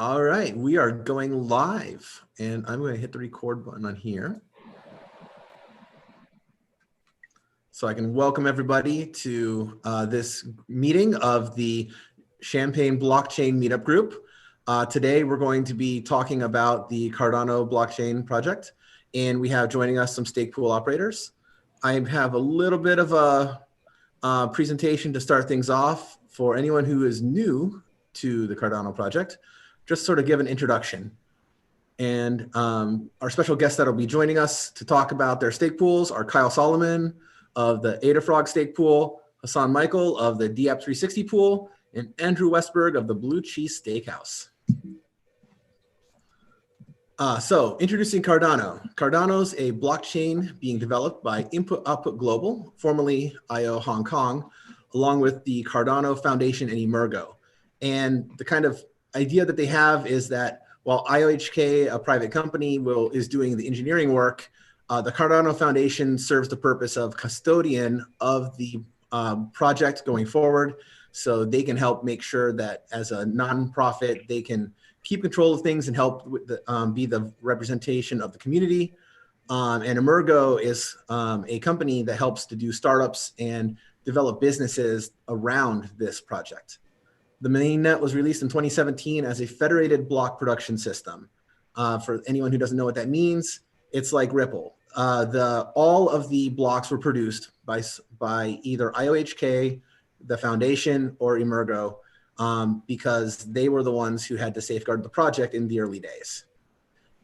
All right, we are going live, and I'm going to hit the record button on here. So I can welcome everybody to this meeting of the Champaign Blockchain Meetup Group. Today, we're going to be talking about the Cardano blockchain project, and we have joining us some stake pool operators. I have a little bit of a presentation to start things off for anyone who is new to the Cardano project. Just sort of give an introduction. And our special guests that'll be joining us to talk about their stake pools are Kyle Solomon of the ADAfrog stake pool, Hassan Michael of the DApp360 pool, and Andrew Westberg of the Blue Cheese Steakhouse. So introducing Cardano. Cardano's a blockchain being developed by Input Output Global, formerly IO Hong Kong, along with the Cardano Foundation and Emergo. And the kind of idea that they have is that while IOHK, a private company, is doing the engineering work, the Cardano Foundation serves the purpose of custodian of the project going forward. So they can help make sure that as a nonprofit, they can keep control of things and help with be the representation of the community. And Emergo is a company that helps to do startups and develop businesses around this project. The mainnet was released in 2017 as a federated block production system. For anyone who doesn't know what that means, it's like Ripple. All of the blocks were produced by either IOHK, the foundation, or Emergo, because they were the ones who had to safeguard the project in the early days.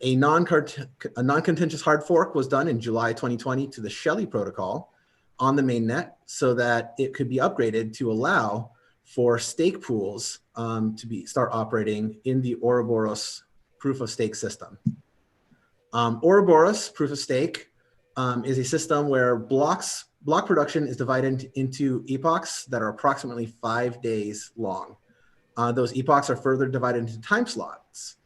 A non-contentious hard fork was done in July 2020 to the Shelley protocol on the mainnet so that it could be upgraded to allow for stake pools to start operating in the Ouroboros proof of stake system. Ouroboros proof of stake is a system where block production is divided into epochs that are approximately 5 days long. Those epochs are further divided into time slots.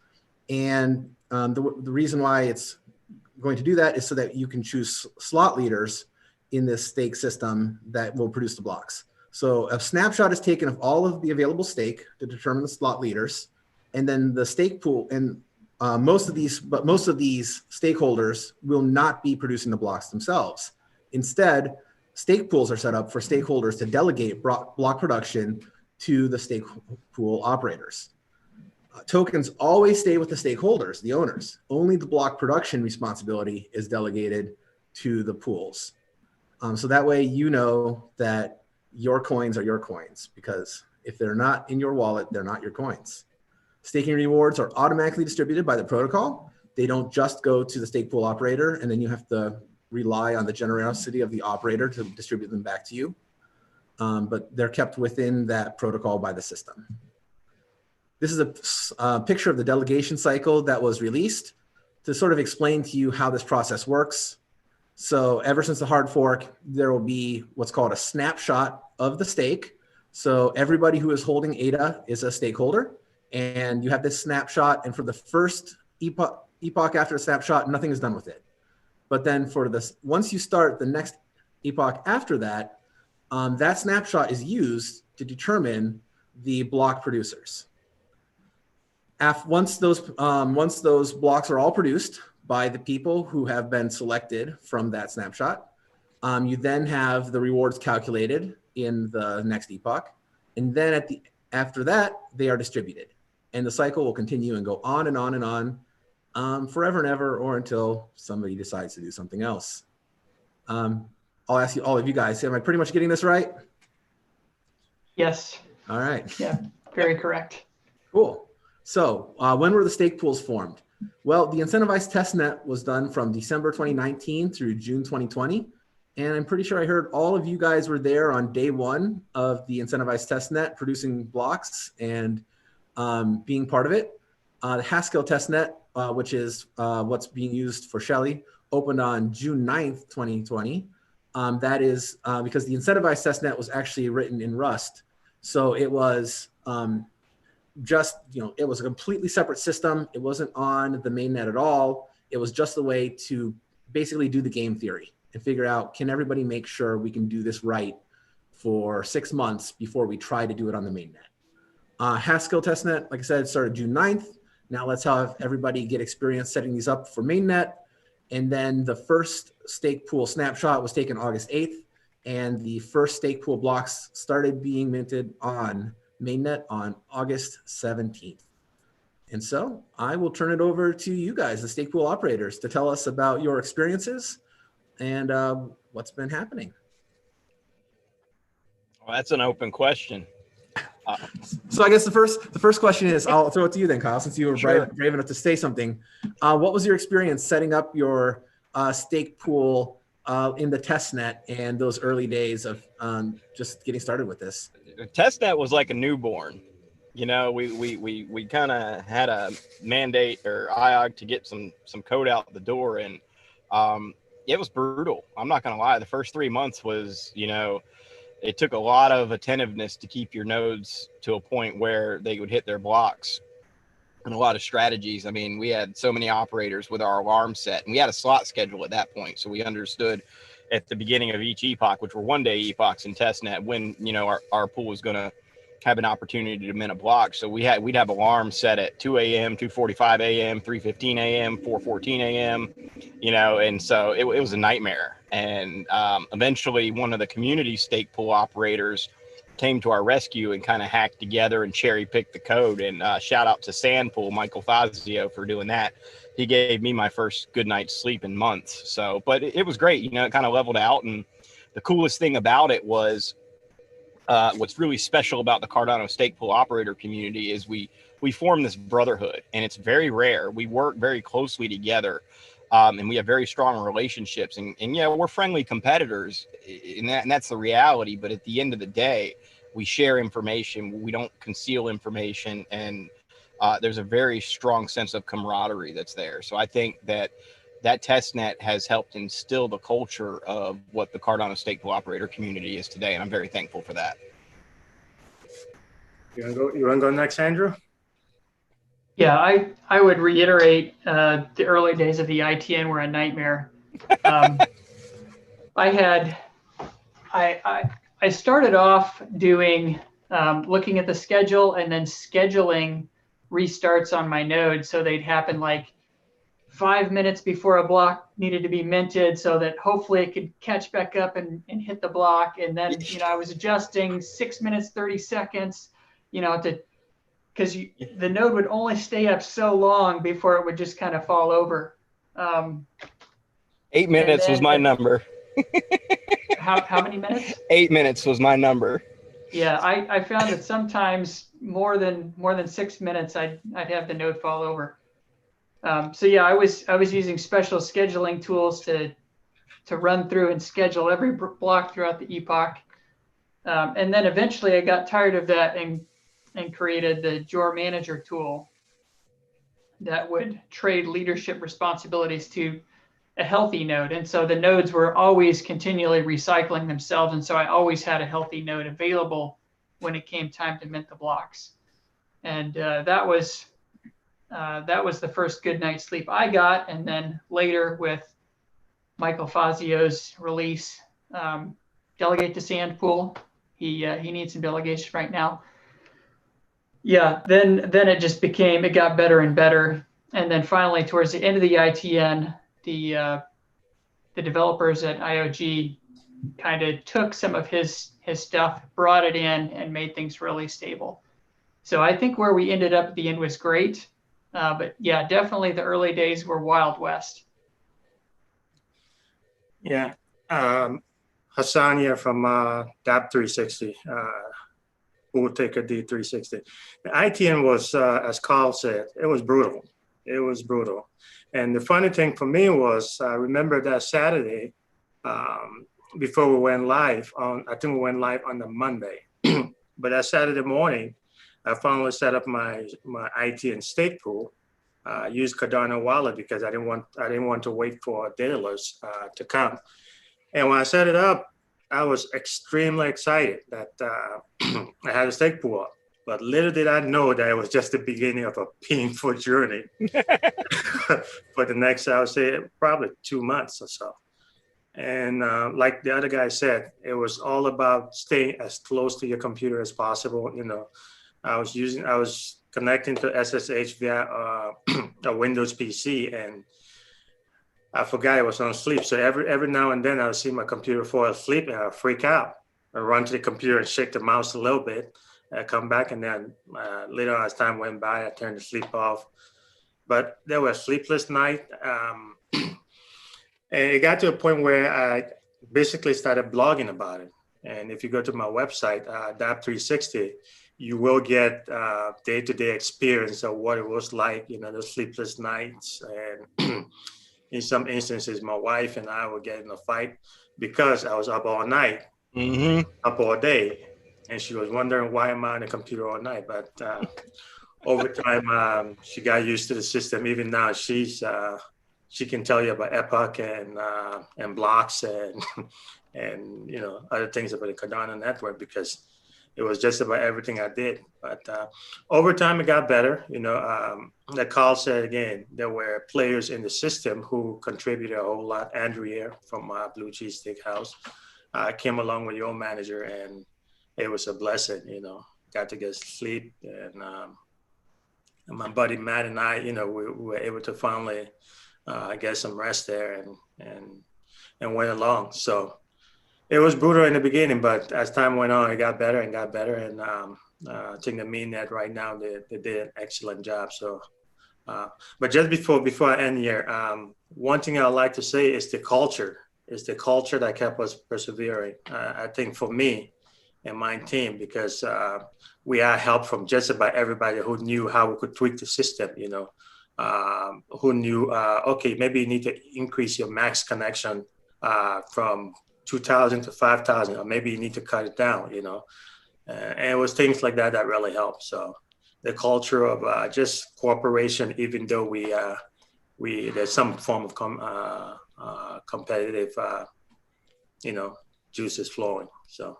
And the reason why it's going to do that is so that you can choose slot leaders in this stake system that will produce the blocks. So a snapshot is taken of all of the available stake to determine the slot leaders, and then the stake pool, and most of these stakeholders will not be producing the blocks themselves. Instead, stake pools are set up for stakeholders to delegate block production to the stake pool operators. Tokens always stay with the stakeholders, the owners. Only the block production responsibility is delegated to the pools. So that way you know that your coins are your coins, because if they're not in your wallet, they're not your coins. Staking rewards are automatically distributed by the protocol. They don't just go to the stake pool operator, and then you have to rely on the generosity of the operator to distribute them back to you. But they're kept within that protocol by the system. This is a picture of the delegation cycle that was released to sort of explain to you how this process works. So ever since the hard fork, there will be what's called a snapshot of the stake. So everybody who is holding ADA is a stakeholder, and you have this snapshot. And for the first epoch after the snapshot, nothing is done with it. But then for this, once you start the next epoch after that, that snapshot is used to determine the block producers. Once those blocks are all produced by the people who have been selected from that snapshot, you then have the rewards calculated in the next epoch. And then after that, they are distributed. And the cycle will continue and go on and on and on forever and ever, or until somebody decides to do something else. I'll ask you, all of you guys, am I pretty much getting this right? Yes. All right. Yeah, very correct. Cool. So when were the stake pools formed? Well, the incentivized testnet was done from December 2019 through June 2020. And I'm pretty sure I heard all of you guys were there on day one of the incentivized testnet, producing blocks and being part of it. The Haskell testnet, which is what's being used for Shelley, opened on June 9th, 2020. That is because the incentivized testnet was actually written in Rust. So it was it was a completely separate system. It wasn't on the mainnet at all. It was just a way to basically do the game theory and figure out, can everybody make sure we can do this right for 6 months before we try to do it on the mainnet. Haskell testnet, like I said, started June 9th. Now let's have everybody get experience setting these up for mainnet. And then the first stake pool snapshot was taken August 8th. And the first stake pool blocks started being minted on mainnet on August 17th. And so I will turn it over to you guys, the stake pool operators, to tell us about your experiences and what's been happening. Well, that's an open question. So I guess the first question is, I'll throw it to you then, Kyle, since you were Sure. brave enough to say something. What was your experience setting up your stake pool in the testnet and those early days of just getting started with this? Testnet was like a newborn. You know, we kind of had a mandate or IOG to get some code out the door, and it was brutal. I'm not gonna lie. The first 3 months was, you know, it took a lot of attentiveness to keep your nodes to a point where they would hit their blocks, and a lot of strategies. I mean, we had so many operators with our alarm set, and we had a slot schedule at that point. So we understood at the beginning of each epoch, which were 1 day epochs in testnet, when, you know, our pool was going to have an opportunity to mint a block. So we'd have alarms set at 2 a.m., 2:45 a.m., 3:15 a.m., 4:14 a.m., you know, and so it was a nightmare. And eventually one of the community stake pool operators came to our rescue and kind of hacked together and cherry picked the code. And shout out to Sandpool, Michael Fazio, for doing that. He gave me my first good night's sleep in months. So, but it was great. You know, it kind of leveled out. And the coolest thing about it was what's really special about the Cardano stake pool operator community is we form this brotherhood, and it's very rare. We work very closely together. And we have very strong relationships, and yeah, we're friendly competitors, and that's the reality. But at the end of the day, we share information. We don't conceal information, and there's a very strong sense of camaraderie that's there. So I think that testnet has helped instill the culture of what the Cardano stake pool operator community is today, and I'm very thankful for that. You want to go next, Andrew? Yeah, I would reiterate the early days of the ITN were a nightmare. I started off doing looking at the schedule and then scheduling restarts on my node, so they'd happen like 5 minutes before a block needed to be minted, so that hopefully it could catch back up and hit the block. And then, you know, I was adjusting 6 minutes 30 seconds, you know, because the node would only stay up so long before it would just kind of fall over. 8 minutes was my number. How many minutes? 8 minutes was my number. Yeah, I found that sometimes more than 6 minutes, I'd have the node fall over. So yeah, I was using special scheduling tools to run through and schedule every block throughout the epoch. And then eventually I got tired of that and created the Jor Manager tool that would trade leadership responsibilities to a healthy node. And so the nodes were always continually recycling themselves. And so I always had a healthy node available when it came time to mint the blocks. And that was the first good night's sleep I got. And then later with Michael Fazio's release, delegate to Sandpool. He needs some delegation right now. Yeah, then it just it got better and better. And then finally, towards the end of the ITN, the developers at IOG kind of took some of his stuff, brought it in, and made things really stable. So I think where we ended up at the end was great. But yeah, definitely the early days were Wild West. Yeah. Hassan here from DApp360. We'll take a D360. The ITN was, as Carl said, it was brutal. It was brutal. And the funny thing for me was, I remember that Saturday before we went live I think we went live on the Monday. But that Saturday morning, I finally set up my ITN stake pool. Used Cardano wallet because I didn't want to wait for dailers to come. And when I set it up, I was extremely excited that I had a stake pool up. But little did I know that it was just the beginning of a painful journey for the next, I would say, probably 2 months or so. And like the other guy said, it was all about staying as close to your computer as possible. You know, I was connecting to SSH via a Windows PC, and I forgot I was on sleep. So every now and then I'll see my computer fall asleep and I'll freak out. I run to the computer and shake the mouse a little bit. I come back, and then later on as time went by, I turned the sleep off. But there was a sleepless night. And it got to a point where I basically started blogging about it. And if you go to my website, DAP360, you will get day-to-day experience of what it was like, the sleepless nights. And in some instances, my wife and I would get in a fight because I was up all night, up all day. And she was wondering, why am I on the computer all night? But over time, she got used to the system. Even now, she can tell you about Epoch and blocks and other things about the Cardano network, because it was just about everything I did. But over time, it got better. Like Carl said again, there were players in the system who contributed a whole lot. Andrea from Blue Cheese Steakhouse came along with your manager, and it was a blessing. Got to get sleep, and my buddy Matt and I, we were able to finally get some rest there, and went along. So it was brutal in the beginning, but as time went on, it got better and got better. And I think the mainnet right now, they did an excellent job. So, but just before I end here, one thing I would like to say is the culture. It's the culture that kept us persevering. I think for me and my team, because we had help from just about everybody who knew how we could tweak the system, who knew, okay, maybe you need to increase your max connection from 2,000 to 5,000, or maybe you need to cut it down, and it was things like that that really helped. So the culture of just cooperation, even though we there's some form of competitive, juices flowing. So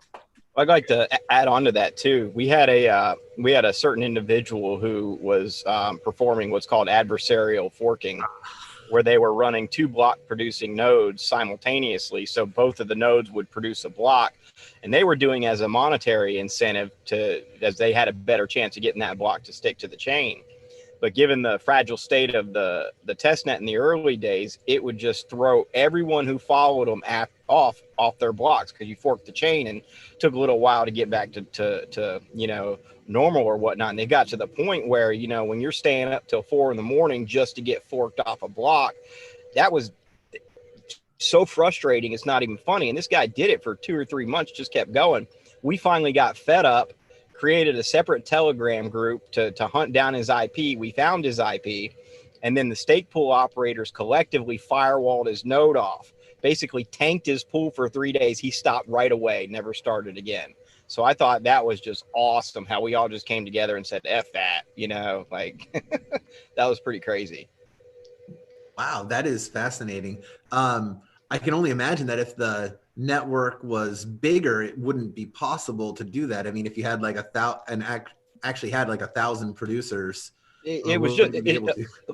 I'd like to add on to that too. We had a certain individual who was performing what's called adversarial forking, where they were running 2 block producing nodes simultaneously. So both of the nodes would produce a block, and they were doing as a monetary incentive as they had a better chance of getting that block to stick to the chain. But given the fragile state of the testnet in the early days, it would just throw everyone who followed them off their blocks, because you forked the chain, and took a little while to get back to normal or whatnot. And they got to the point where, when you're staying up till 4 a.m. just to get forked off a block, that was so frustrating. It's not even funny. And this guy did it for 2 or 3 months, just kept going. We finally got fed up, created a separate Telegram group to hunt down his IP. We found his IP, and then the stake pool operators collectively firewalled his node off, basically tanked his pool for 3 days. He stopped right away, never started again. So I thought that was just awesome, how we all just came together and said, F that, that was pretty crazy. Wow, that is fascinating. I can only imagine that if the network was bigger, it wouldn't be possible to do that. I mean, if you had like actually had like 1,000 producers, it was just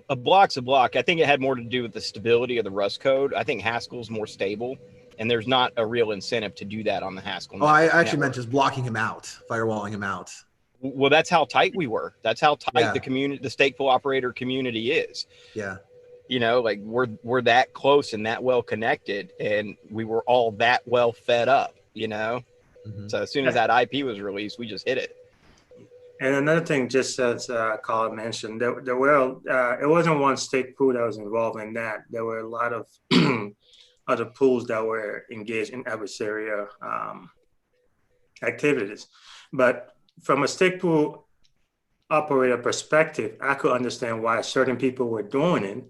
a block's a block. I think it had more to do with the stability of the Rust code. I think Haskell's more stable, and there's not a real incentive to do that on the Haskell. Oh, I actually meant just blocking him out, firewalling him out. Well, that's how tight we were. That's how tight the stake pool operator community is. Yeah. Like we're that close and that well connected, and we were all that well fed up, So as soon as that IP was released, we just hit it. And another thing, just as Colin mentioned, there were it wasn't one stake pool that was involved in that. There were a lot of other pools that were engaged in adversarial activities. But from a stake pool operator perspective, I could understand why certain people were doing it.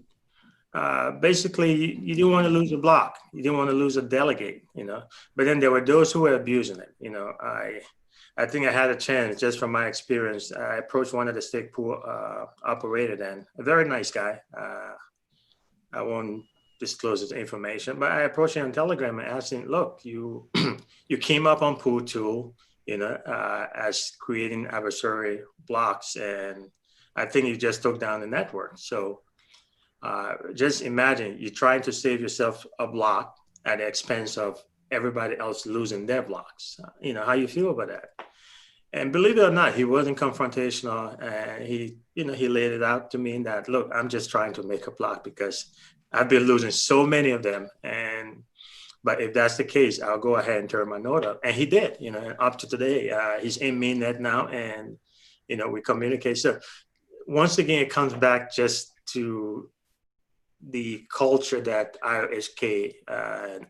Basically, you didn't want to lose a block. You didn't want to lose a delegate, But then there were those who were abusing it. I think I had a chance, just from my experience. I approached one of the stake pool operators, and a very nice guy. I won't disclose his information, but I approached him on Telegram and asked him, look, you came up on Pool Tool, as creating adversary blocks, and I think you just took down the network. So just imagine you're trying to save yourself a block at the expense of everybody else losing their blocks. How you feel about that? And believe it or not, he wasn't confrontational, and he laid it out to me that, look, I'm just trying to make a block because I've been losing so many of them, but if that's the case, I'll go ahead and turn my node up. And he did, and up to today, he's in mainnet now, and, we communicate. So once again, it comes back just to the culture that IOHK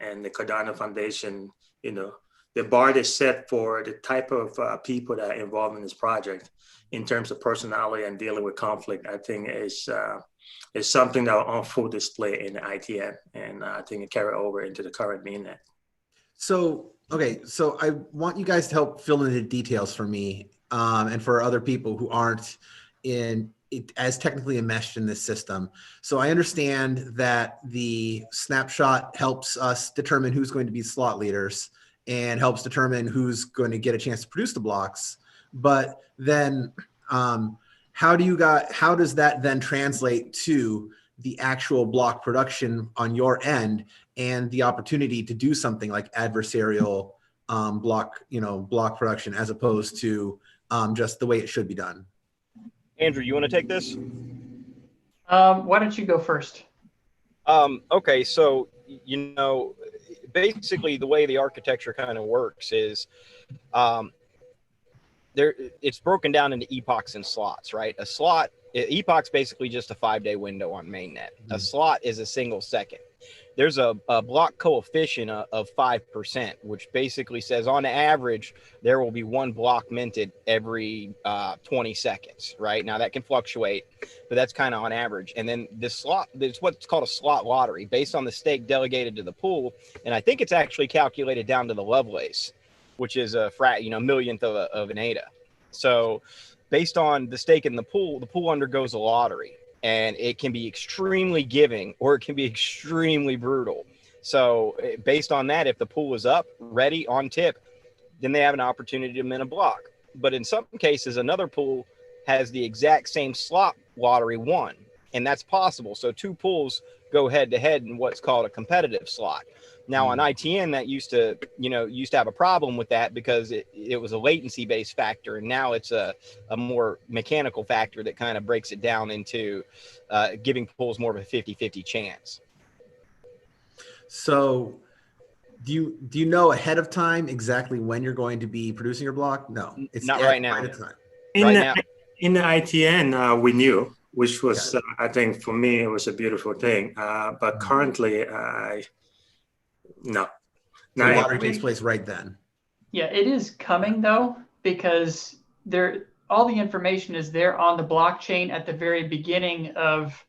and the Cardano Foundation, the bar is set for the type of people that are involved in this project in terms of personality and dealing with conflict. I think is something that are on full display in the ITN, and I think it carry over into the current mainnet. So I want you guys to help fill in the details for me and for other people who aren't as technically enmeshed in this system. So I understand that the snapshot helps us determine who's going to be slot leaders and helps determine who's going to get a chance to produce the blocks. But then how does that then translate to the actual block production on your end and the opportunity to do something like adversarial block production as opposed to just the way it should be done? Andrew, you want to take this? Why don't you go first? Okay, so, basically the way the architecture kind of works is it's broken down into epochs and slots, right? Epoch's basically just a 5-day window on mainnet. A slot is a single second. There's a block coefficient of 5%, which basically says on average, there will be one block minted every 20 seconds, right? Now that can fluctuate, but that's kind of on average. And then this slot, there's what's called a slot lottery based on the stake delegated to the pool. And I think it's actually calculated down to the Lovelace, which is a millionth of an ADA. So based on the stake in the pool undergoes a lottery. And it can be extremely giving or it can be extremely brutal. So based on that, if the pool is up, ready, on tip, then they have an opportunity to mint a block. But in some cases, another pool has the exact same slot lottery won, and that's possible. So two pools go head to head in what's called a competitive slot. Now on ITN, that used to have a problem with that because it was a latency based factor. And now it's a more mechanical factor that kind of breaks it down into giving pools more of a 50-50 chance. So do you know ahead of time exactly when you're going to be producing your block? No, it's not right now. In the ITN, we knew, which was, I think for me, it was a beautiful thing. But currently, no. The lottery takes place right then. Yeah, it is coming though, because all the information is there on the blockchain at the very beginning of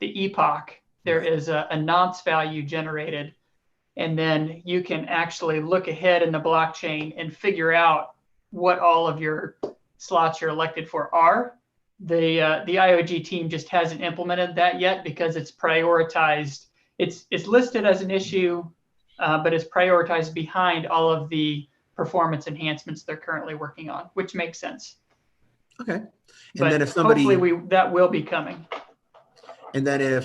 the epoch. There is a nonce value generated, and then you can actually look ahead in the blockchain and figure out what all of your slots you're elected for are. The IOG team just hasn't implemented that yet because it's prioritized. It's listed as an issue, but it's prioritized behind all of the performance enhancements they're currently working on, which makes sense. Okay. And but then if somebody, hopefully that will be coming. And then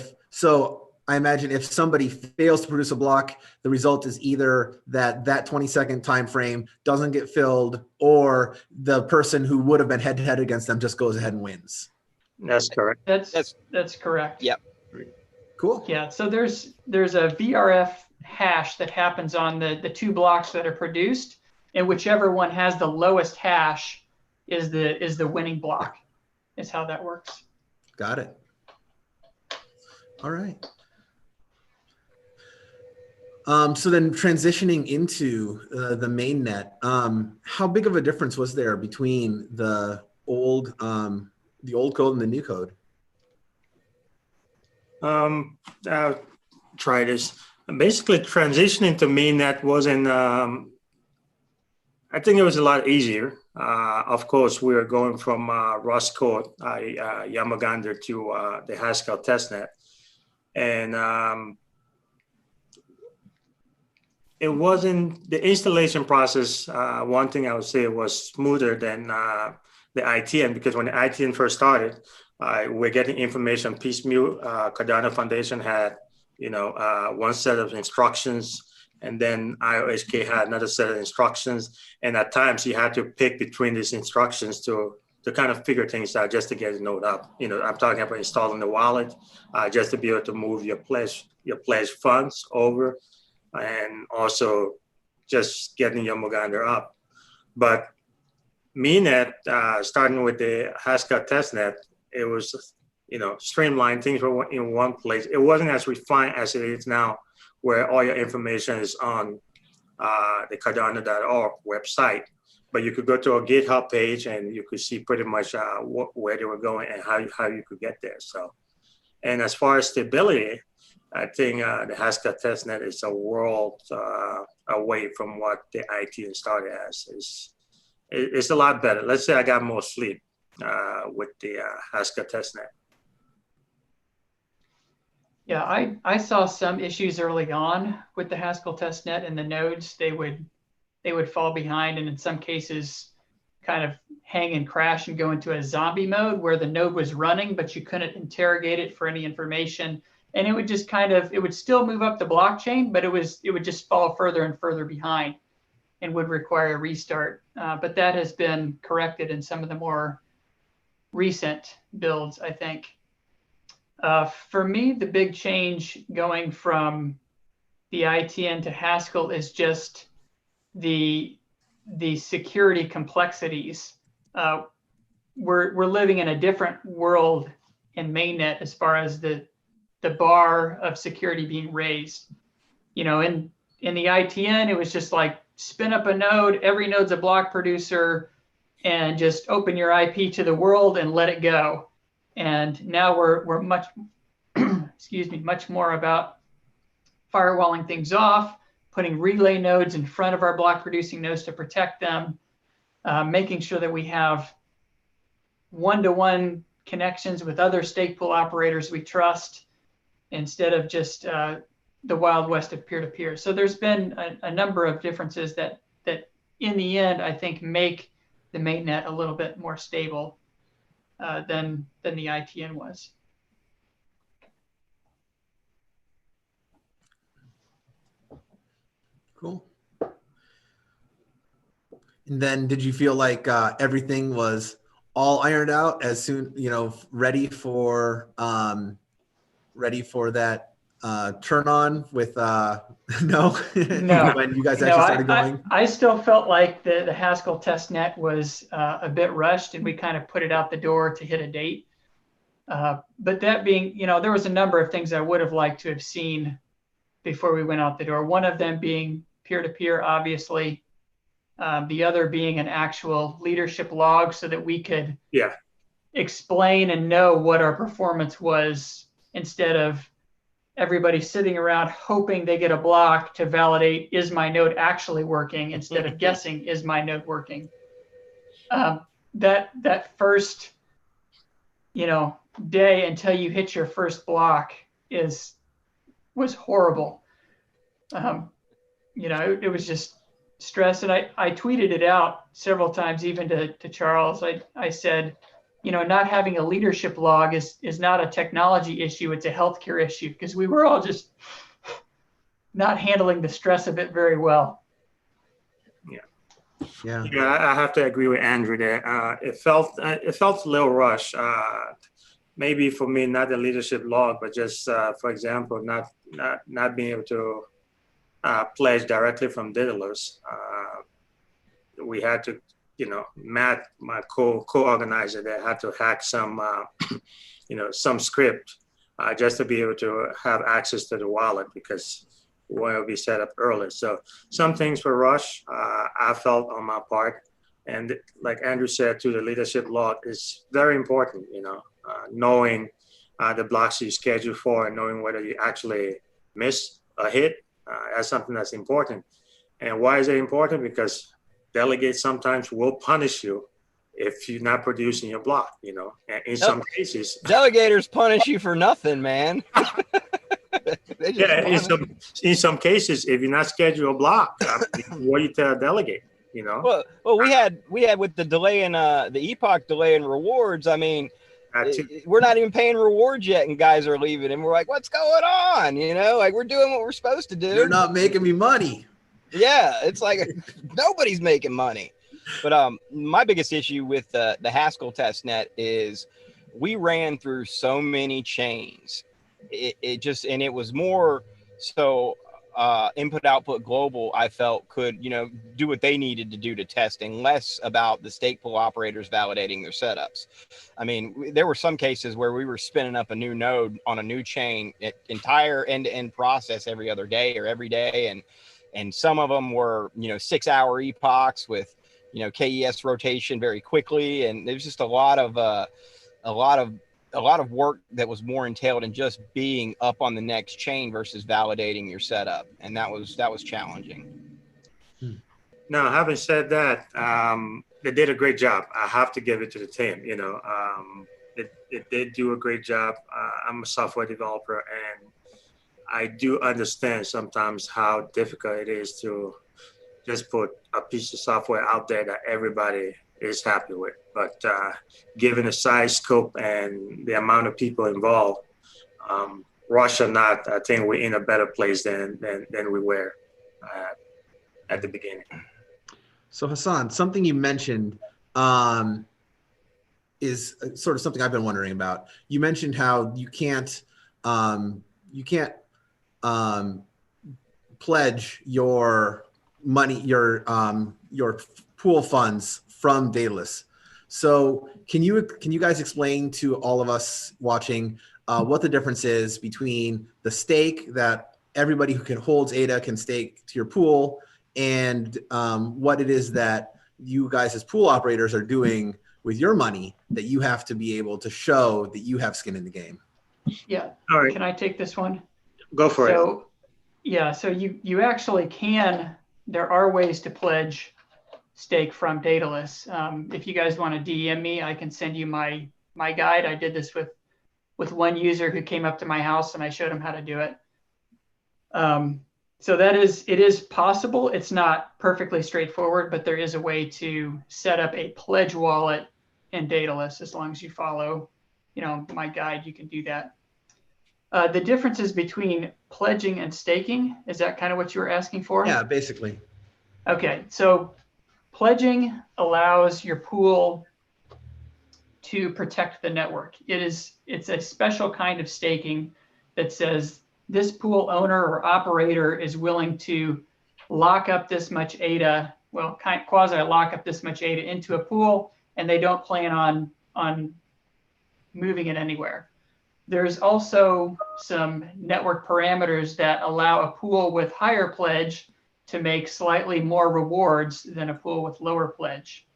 I imagine if somebody fails to produce a block, the result is either that 20-second time frame doesn't get filled, or the person who would have been head to head against them just goes ahead and wins. That's correct. That's correct. Yep. Cool. Yeah. So there's a VRF hash that happens on the two blocks that are produced, and whichever one has the lowest hash is the winning block. Is how that works. Got it. All right. So then transitioning into the mainnet, how big of a difference was there between the old code and the new code? I'll try this. Basically, transitioning to mainnet wasn't, I think it was a lot easier. Of course, we were going from Rust code, Yamagander, to the Haskell testnet. And it wasn't, the installation process, one thing I would say was smoother than the ITN, because when the ITN first started, we're getting information piecemeal. Cardano Foundation had, one set of instructions, And then IOHK had another set of instructions. And at times you had to pick between these instructions to kind of figure things out just to get the node up. You know, I'm talking about installing the wallet, just to be able to move your pledge funds over, and also just getting your Mogander up. But mainnet, starting with the Haskell testnet, it was, you know, streamlined. Things were in one place. It wasn't as refined as it is now, where all your information is on the Cardano.org website. But you could go to a GitHub page and you could see pretty much where they were going and how you could get there. So, and as far as stability, I think the Haskell testnet is a world away from what the ITN started as. It's a lot better. Let's say I got more sleep with the Haskell testnet. Yeah, I saw some issues early on with the Haskell testnet and the nodes. They would fall behind, and in some cases kind of hang and crash and go into a zombie mode where the node was running, but you couldn't interrogate it for any information. And it would just it would still move up the blockchain, but it would just fall further and further behind and would require a restart. But that has been corrected in some of the more recent builds, I think. For me, the big change going from the ITN to Haskell is just the security complexities. We're living in a different world in mainnet as far as the bar of security being raised. You know, in the ITN, it was just like spin up a node, every node's a block producer, and just open your IP to the world and let it go. And now we're much, excuse me, much more about firewalling things off, putting relay nodes in front of our block producing nodes to protect them, making sure that we have one-to-one connections with other stake pool operators we trust, instead of just the Wild West of peer-to-peer. So there's been a number of differences that in the end, I think, make the mainnet a little bit more stable than the ITN was. Cool. And then did you feel like everything was all ironed out as soon, you know, ready for that turn on with no? No. When you guys actually started going? I still felt like the Haskell testnet was a bit rushed, and we kind of put it out the door to hit a date. But that being, you know, there was a number of things I would have liked to have seen before we went out the door. One of them being peer-to-peer, obviously. The other being an actual leadership log so that we could explain and know what our performance was, instead of everybody sitting around hoping they get a block to validate, is my node actually working, instead of guessing, is my node working. That first, you know, day until you hit your first block was horrible. You know, it was just stress. And I tweeted it out several times, even to Charles. I said, you know, not having a leadership log is not a technology issue, it's a healthcare issue, because we were all just not handling the stress of it very well. Yeah, I have to agree with Andrew there. It felt a little rushed. Maybe for me, not the leadership log, but just for example, not being able to pledge directly from Daedalus. We had to, you know, Matt, my co-organizer, that had to hack some, you know, some script just to be able to have access to the wallet, because we want to be set up early. So some things were rushed, I felt, on my part. And like Andrew said too, the leadership log is very important, you know, knowing the blocks you schedule for and knowing whether you actually miss a hit. That's something that's important. And why is it important? Because delegates sometimes will punish you if you're not producing your block, you know. And in some cases, delegators punish you for nothing, man. in some cases, if you're not scheduled a block, what do you tell a delegate, you know? Well, we had with the delay in the epoch delay in rewards. I mean, We're not even paying rewards yet, and guys are leaving, and we're like, "What's going on?" You know, like we're doing what we're supposed to do. You're not making me money. Yeah, it's like nobody's making money. But my biggest issue with the Haskell testnet is we ran through so many chains. It was more so input output global, I felt, could do what they needed to do to testing, less about the stake pool operators validating their setups. I mean, there were some cases where we were spinning up a new node on a new chain, entire end-to-end process every other day or every day, and some of them were 6-hour epochs with KES rotation very quickly, and there's just a lot of work that was more entailed in just being up on the next chain versus validating your setup, and that was challenging. Now, having said that, they did a great job. I have to give it to the team. It did do a great job. I'm a software developer, and I do understand sometimes how difficult it is to just put a piece of software out there that everybody is happy with. But given the size, scope, and the amount of people involved, rush or not, I think we're in a better place than we were at the beginning. So Hassan, something you mentioned is sort of something I've been wondering about. You mentioned how you can't pledge your money, your pool funds from Daedalus. So can you guys explain to all of us watching what the difference is between the stake that everybody who holds ADA can stake to your pool, and what it is that you guys as pool operators are doing with your money that you have to be able to show that you have skin in the game? Yeah. All right. Can I take this one? Go for it. Yeah, so you actually can, there are ways to pledge stake from Daedalus. If you guys want to DM me, I can send you my guide. I did this with one user who came up to my house and I showed him how to do it. So it is possible. It's not perfectly straightforward, but there is a way to set up a pledge wallet in Daedalus. As long as you follow, my guide, you can do that. The differences between pledging and staking, is that kind of what you were asking for? Yeah, basically. Okay, so pledging allows your pool to protect the network. It's a special kind of staking that says this pool owner or operator is willing to lock up this much ADA, well, quasi lock up this much ADA into a pool, and they don't plan on moving it anywhere. There's also some network parameters that allow a pool with higher pledge to make slightly more rewards than a pool with lower pledge.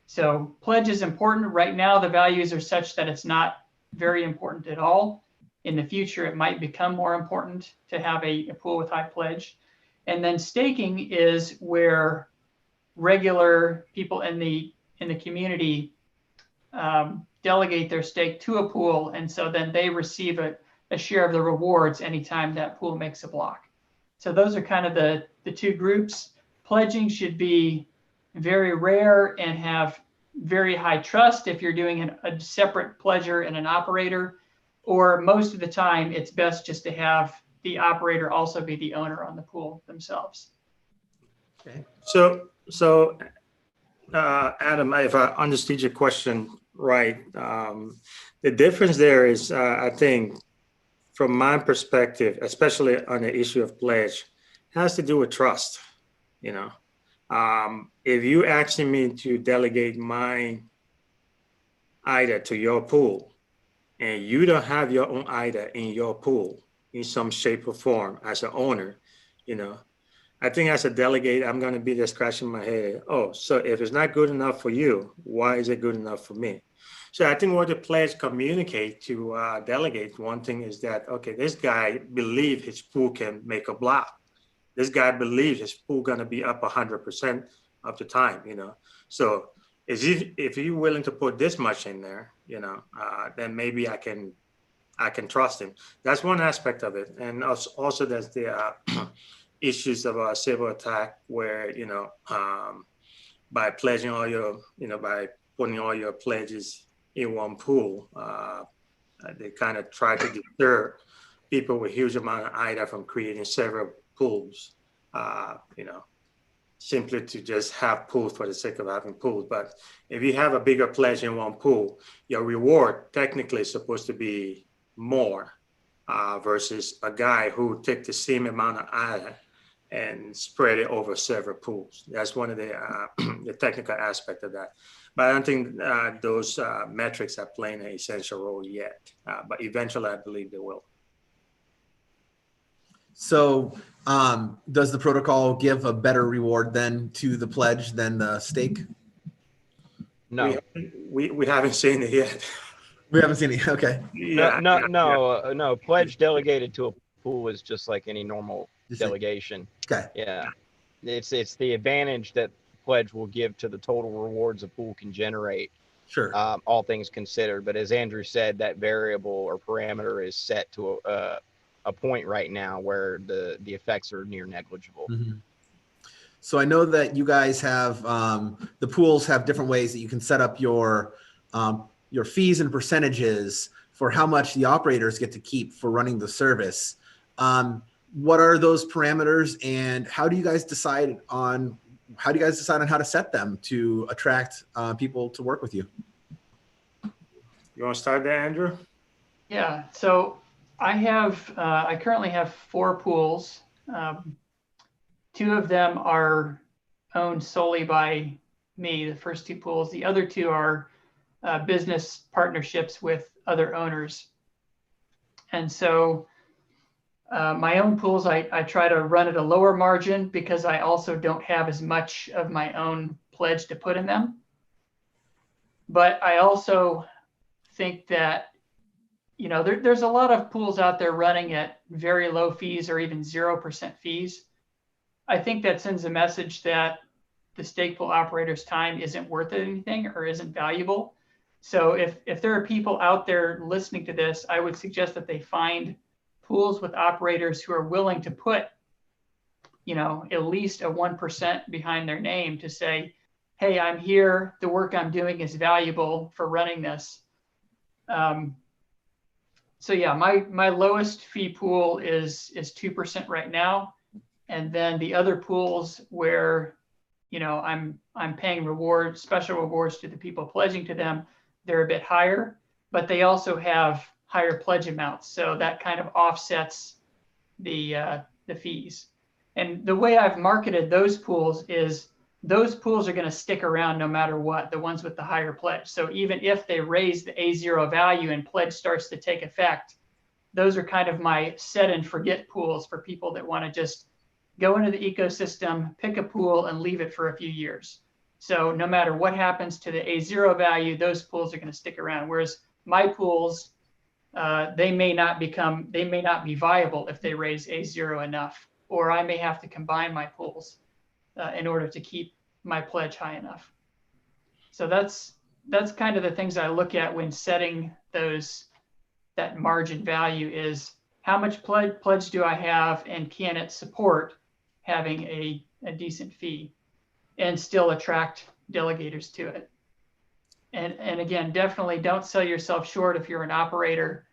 So pledge is important. Right now, the values are such that it's not very important at all. In the future, it might become more important to have a pool with high pledge. And then staking is where regular people in the community delegate their stake to a pool, and so then they receive a share of the rewards anytime that pool makes a block. So those are kind of the two groups. Pledging should be very rare and have very high trust if you're doing a separate pledger and an operator, or most of the time it's best just to have the operator also be the owner on the pool themselves. Okay. So Adam, if I understood your question right, the difference there is, I think, from my perspective, especially on the issue of pledge, has to do with trust. If you asking me to delegate my IDA to your pool, and you don't have your own IDA in your pool in some shape or form as an owner, I think as a delegate, I'm going to be there scratching my head. Oh, so if it's not good enough for you, why is it good enough for me? So I think what the pledge communicate to delegate, one thing is that, okay, this guy believes his pool can make a block. This guy believes his pool going to be up 100% of the time, So if you're willing to put this much in there, then maybe I can trust him. That's one aspect of it. And also there's the issues of a civil attack where, by pledging all your, by putting all your pledges in one pool. They kind of try to deter people with huge amount of ADA from creating several pools, simply to just have pools for the sake of having pools. But if you have a bigger pledge in one pool, your reward technically is supposed to be more versus a guy who took the same amount of ADA and spread it over several pools. That's one of the technical aspect of that. But I don't think those metrics are playing an essential role yet. But eventually, I believe they will. So does the protocol give a better reward then to the pledge than the stake? No. We haven't seen it yet. We haven't seen it. Okay. Yeah. No. Pledge delegated to a pool is just like any normal delegation. Okay. Yeah. It's the advantage that pledge will give to the total rewards a pool can generate. Sure. All things considered. But as Andrew said, that variable or parameter is set to a point right now where the effects are near negligible. Mm-hmm. So I know that you guys have the pools have different ways that you can set up your fees and percentages for how much the operators get to keep for running the service. What are those parameters, and how do you guys decide on how to set them to attract people to work with you? You want to start there, Andrew? Yeah. So I currently have 4 pools. 2 of them are owned solely by me, the first 2 pools. The other 2 are business partnerships with other owners. And so my own pools, I try to run at a lower margin because I also don't have as much of my own pledge to put in them. But I also think that, there's a lot of pools out there running at very low fees or even 0% fees. I think that sends a message that the stake pool operator's time isn't worth anything or isn't valuable. So if there are people out there listening to this, I would suggest that they find pools with operators who are willing to put, at least a 1% behind their name to say, hey, I'm here, the work I'm doing is valuable for running this. So yeah, my lowest fee pool is 2% right now. And then the other pools where, I'm paying special rewards to the people pledging to them, they're a bit higher, but they also have higher pledge amounts. So that kind of offsets the fees. And the way I've marketed those pools is those pools are going to stick around no matter what, the ones with the higher pledge. So even if they raise the A0 value and pledge starts to take effect, those are kind of my set and forget pools for people that want to just go into the ecosystem, pick a pool, and leave it for a few years. So no matter what happens to the A0 value, those pools are going to stick around. Whereas my pools, they may not be viable if they raise A0 enough, or I may have to combine my pools in order to keep my pledge high enough. So that's kind of the things I look at when setting that margin value is how much pledge do I have, and can it support having a decent fee and still attract delegators to it. And again, definitely don't sell yourself short if you're an operator.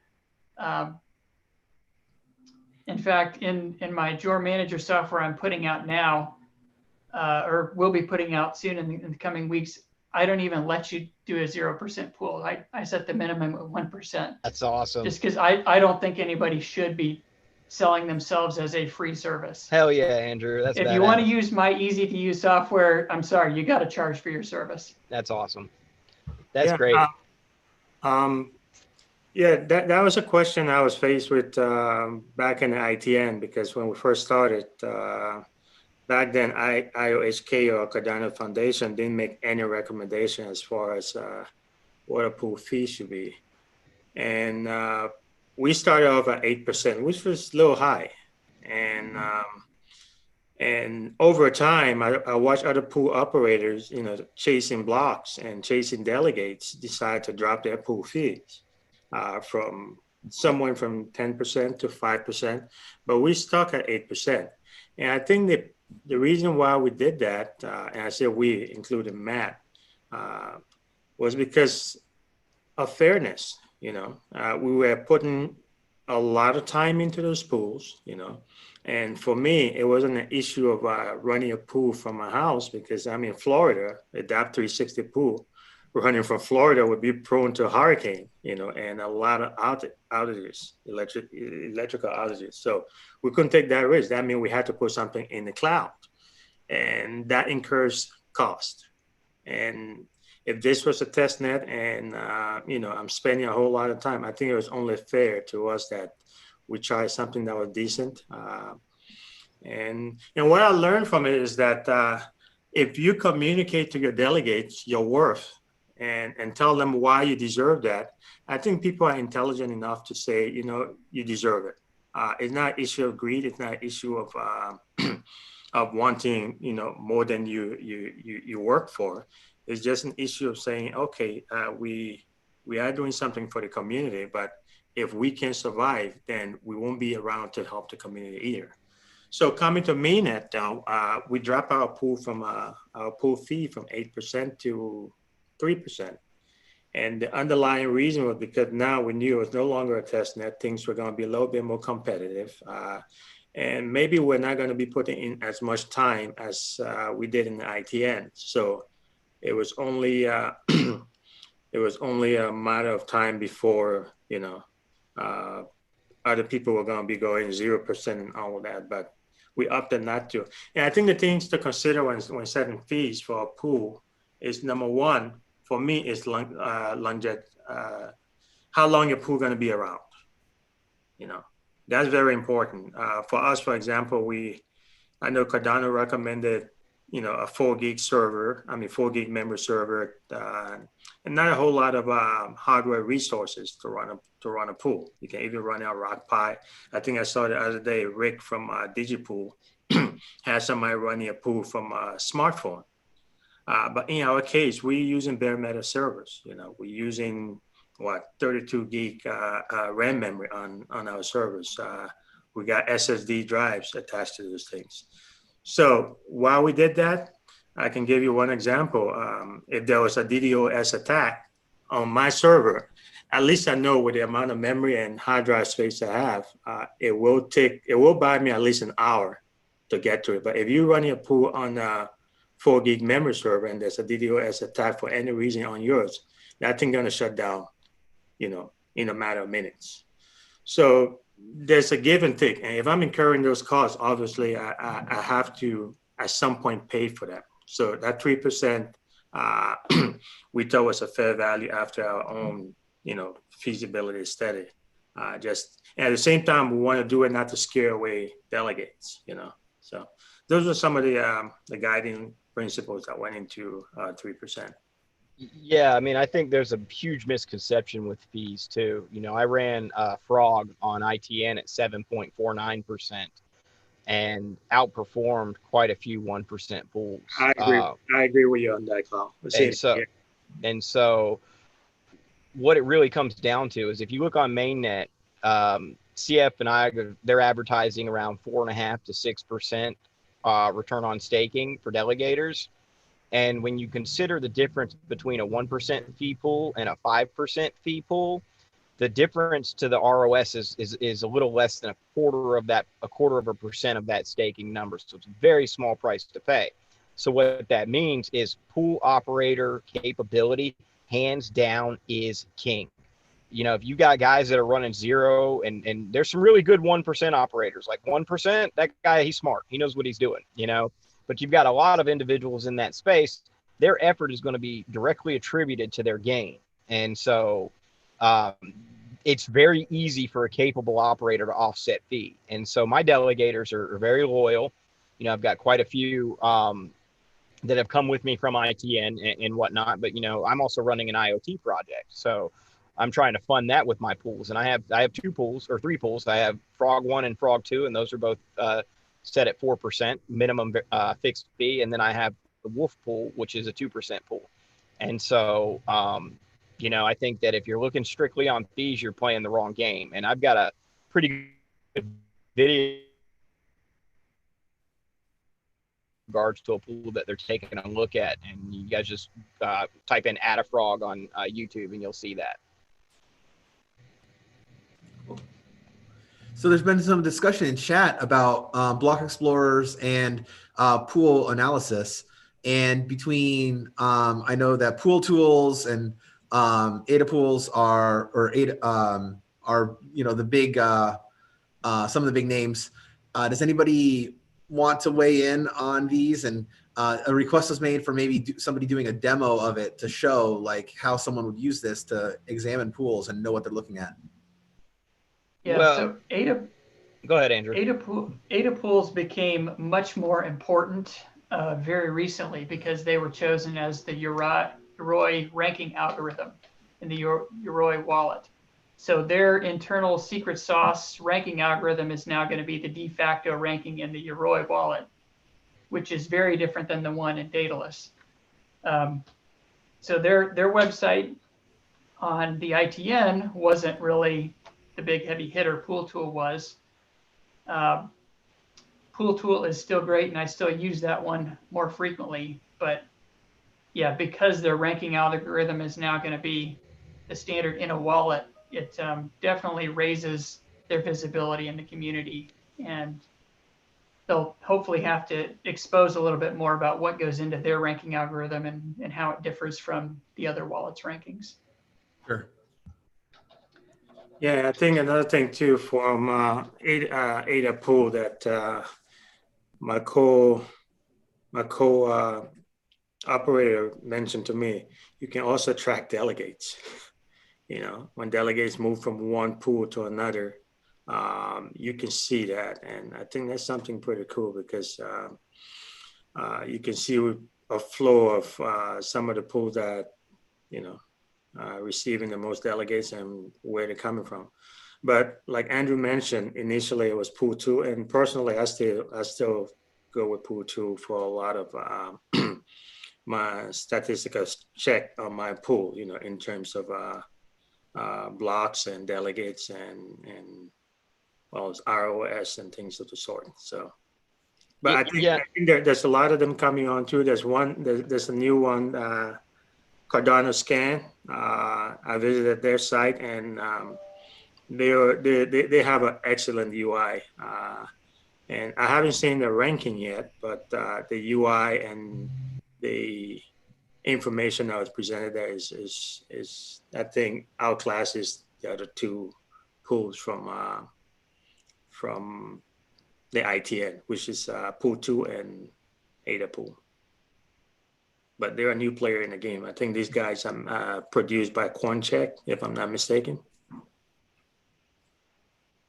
In fact, in my Jor Manager software I'm putting out now, or will be putting out soon in the coming weeks, I don't even let you do a 0% pool. I set the minimum at 1%. That's awesome. Just because I don't think anybody should be selling themselves as a free service. Hell yeah, Andrew. That's if badass. you want to use my easy to use software, I'm sorry, you got to charge for your service. That's awesome. That's great. Yeah, that was a question I was faced with back in the ITN, because when we first started, back then IOHK or Cardano Foundation didn't make any recommendation as far as what a pool fee should be. And we started off at 8%, which was a little high. And over time, I watched other pool operators, chasing blocks and chasing delegates, decide to drop their pool fees from somewhere from 10% to 5%, but we stuck at 8%. And I think that the reason why we did that, and I said we, including Matt, was because of fairness. We were putting a lot of time into those pools, and for me, it wasn't an issue of running a pool from my house because I'm in Florida. A DAP 360 pool running from Florida would be prone to a hurricane, and a lot of outages, electrical outages. So we couldn't take that risk. That means we had to put something in the cloud, and that incurs cost. And if this was a test net and, I'm spending a whole lot of time, I think it was only fair to us that we tried something that was decent. And what I learned from it is that if you communicate to your delegates your worth and tell them why you deserve that, I think people are intelligent enough to say, you deserve it. It's not an issue of greed. It's not an issue of of wanting, more than you work for. It's just an issue of saying, okay, we are doing something for the community, but if we can survive, then we won't be around to help the community either. So coming to mainnet now, we drop our pool from our pool fee from 8% to 3%. And the underlying reason was because now we knew it was no longer a test net. Things were going to be a little bit more competitive. And maybe we're not going to be putting in as much time as we did in the ITN. So it was only it was only a matter of time before other people were going to be going 0% and all of that. But we opted not to. And I think the things to consider when setting fees for a pool is, number one, for me, is longevity. How long your pool going to be around? That's very important. For us, for example, I know Cardano recommended, a 4 gig server, 4 gig memory server, and not a whole lot of hardware resources to run a pool. You can even run out Rock Pi. I think I saw the other day, Rick from Digipool had somebody running a pool from a smartphone. But in our case, we're using bare metal servers. We're using 32 gig RAM memory on our servers. We got SSD drives attached to those things. So while we did that, I can give you one example. If there was a DDoS attack on my server, at least I know with the amount of memory and hard drive space I have, it will buy me at least an hour to get to it. But if you're running a pool on a 4 gig memory server and there's a DDoS attack for any reason on yours, that thing gonna shut down, in a matter of minutes. So there's a give and take. And if I'm incurring those costs, obviously I have to at some point pay for that. So that 3% we thought was a fair value after our own, feasibility study. Just at the same time, we want to do it not to scare away delegates, So those are some of the guiding principles that went into 3%. Yeah, I think there's a huge misconception with fees too. I ran Frog on ITN at 7.49% and outperformed quite a few 1% pools. I agree with you on that, Carl. And so what it really comes down to is if you look on mainnet, CF and I, they're advertising around 4.5 to 6% return on staking for delegators. And when you consider the difference between a 1% fee pool and a 5% fee pool, the difference to the ROS is a little less than a quarter of a percent of that staking number. So it's a very small price to pay. So what that means is pool operator capability, hands down, is king. If you got guys that are running 0 and there's some really good 1% operators, like 1%, that guy, he's smart. He knows what he's doing, But you've got a lot of individuals in that space, their effort is going to be directly attributed to their gain. And so it's very easy for a capable operator to offset fee. And so my delegators are very loyal. I've got quite a few that have come with me from ITN and whatnot. But, I'm also running an IoT project. So I'm trying to fund that with my pools. And I have 2 pools or 3 pools. I have Frog 1 and Frog 2, and those are both set at 4% minimum fixed fee. And then I have the Wolf pool, which is a 2% pool. And so, I think that if you're looking strictly on fees, you're playing the wrong game. And I've got a pretty good video regards to a pool that they're taking a look at. And you guys just type in ADAfrog on YouTube and you'll see that. So there's been some discussion in chat about block explorers and pool analysis. And between, I know that pool tools and ADA pools are the big, some of the big names. Does anybody want to weigh in on these? And a request was made for maybe somebody doing a demo of it to show like how someone would use this to examine pools and know what they're looking at. Yeah, Well, so ADA, go ahead, Andrew. ADA pools became much more important very recently because they were chosen as the Yoroi ranking algorithm in the Yoroi wallet. So their internal secret sauce ranking algorithm is now going to be the de facto ranking in the Yoroi wallet, which is very different than the one in Daedalus. So their website on the ITN wasn't really the big heavy hitter. Pool Tool was. Pool Tool is still great, and I still use that one more frequently. But yeah, because their ranking algorithm is now going to be the standard in a wallet, it definitely raises their visibility in the community, and they'll hopefully have to expose a little bit more about what goes into their ranking algorithm and how it differs from the other wallets' rankings. Sure. Yeah, I think another thing too from ADA pool that my co operator mentioned to me, you can also track delegates. You know, when delegates move from one pool to another, you can see that, and I think that's something pretty cool because you can see a flow of some of the pools that receiving the most delegates and where they're coming from. But like Andrew mentioned, initially it was pool 2, and personally I still go with pool 2 for a lot of my statistical check on my pool, in terms of blocks and delegates and well, it's ROS and things of the sort. So, but I think there's a lot of them coming on too. There's a new one, Cardano Scan. I visited their site, and they have an excellent UI. And I haven't seen the ranking yet, but the UI and the information that was presented there is I think outclasses the other two pools from the ITN, which is pool 2 and ADA pool. But they're a new player in the game. I think these guys are produced by Quancheck, if I'm not mistaken.